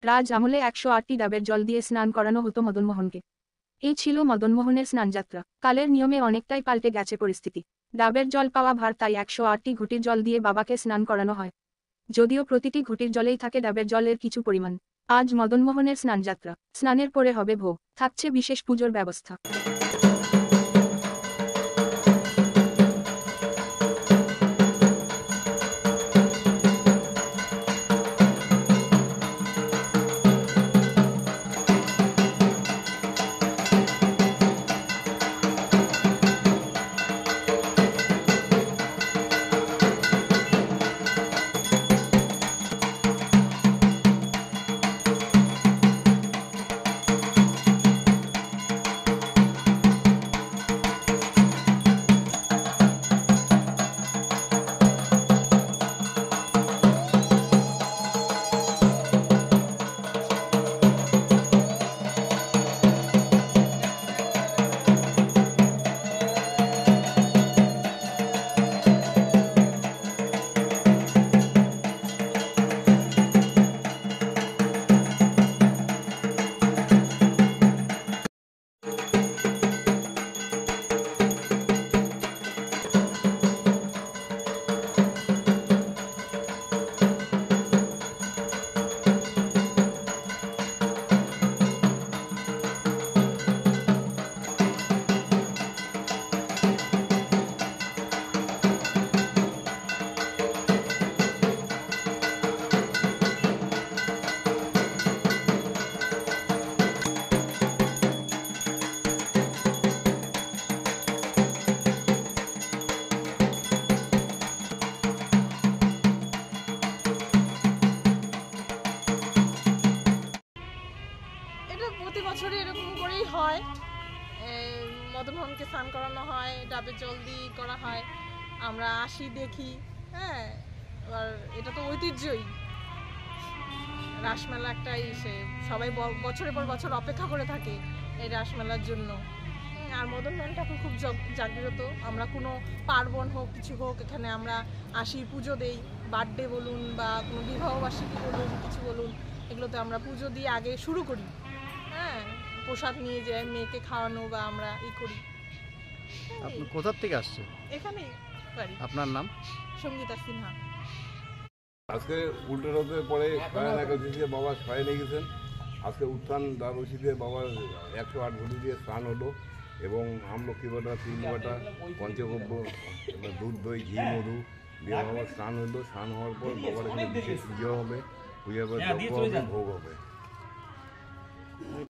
রাজ আমলে 108টি ডাবের জল দিয়ে স্নান করানো হতো মদনমোহনকে। এই ছিল মদনমোহনের স্নানযাত্রা। কালের নিয়মে অনেকটাই পাল্টে গেছে পরিস্থিতি। ডাবের জল পাওয়া ভার, তাই 108টি ঘুঁটির জল দিয়ে বাবাকে স্নান করানো হয়। যদিও প্রতিটি ঘুঁটির জলেই থাকে ডাবের জলের কিছু পরিমাণ। আজ মদনমোহনের স্নানযাত্রা। স্নানের পরে হবে ভোগ, থাকছে বিশেষ পুজোর ব্যবস্থা। প্রতি বছরই এরকম করেই হয়। মদনমোহনকে স্নান করানো হয়, ডাবের জল দিয়ে করা হয়, আমরা আসি দেখি। হ্যাঁ, এবার এটা তো ঐতিহ্যই। রাসমেলা একটাই, সবাই বছরের পর বছর অপেক্ষা করে থাকে এই রাসমেলার জন্য। আর মদনমোহন ঠাকুর খুব জাগ্রত। আমরা কোনো পার্বণ হোক, কিছু হোক, এখানে আমরা আসি, পুজো দেই। বার্থডে বলুন বা কোনো বিবাহবার্ষিকী বলুন, কিছু বলুন, এগুলোতে আমরা পুজো দিয়ে আগে শুরু করি। হ্যাঁ, প্রসাদ নিয়ে যাই, মেয়েকে খাওয়ানো বা আমরা করি। আপনি কোথা থেকে আসছেন? এখানেই বাড়ি। আপনার নাম? সঙ্গীতা সিনহা। আজকে উল্টো রথের পরে শয়ন একাদশীতে বাবা শয়নে গেছেন। আজকে উত্থান দ্বাদশীতে বাবার 108 ঘটি দিয়ে স্নান হলো এবং আমলক্ষী বাটা, তিল বাটা, পঞ্চগব্য, দুধ, দই, ঘি, মধু দিয়ে বাবার স্নান হলো। স্নান হওয়ার পর বাবার এখানে বিশেষ পুজো হবে, পুজোর পর যজ্ঞ হবে, ভোগ হবে।